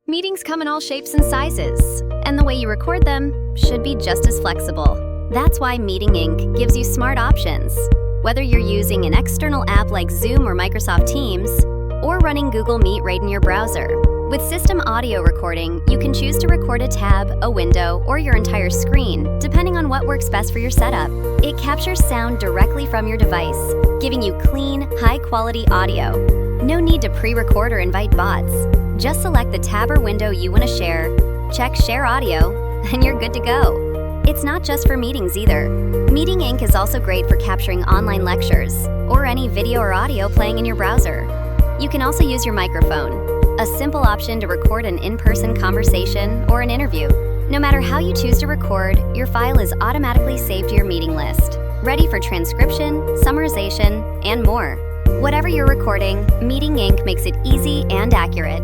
Meetings come in all shapes and sizes, and the way you record them should be just as flexible. That's why Meeting Inc. gives you smart options. Whether you're using an external app like Zoom or Microsoft Teams, or running Google Meet right in your browser. With system audio recording, you can choose to record a tab, a window, or your entire screen, depending on what works best for your setup. It captures sound directly from your device, giving you clean, high-quality audio. No need to pre-record or invite bots. Just select the tab or window you want to share, check Share Audio, and you're good to go. It's not just for meetings either. Meeting Inc. is also great for capturing online lectures, or any video or audio playing in your browser. You can also use your microphone, a simple option to record an in-person conversation or an interview. No matter how you choose to record, your file is automatically saved to your meeting list, ready for transcription, summarization, and more. Whatever you're recording, Meeting Inc. makes it easy and accurate.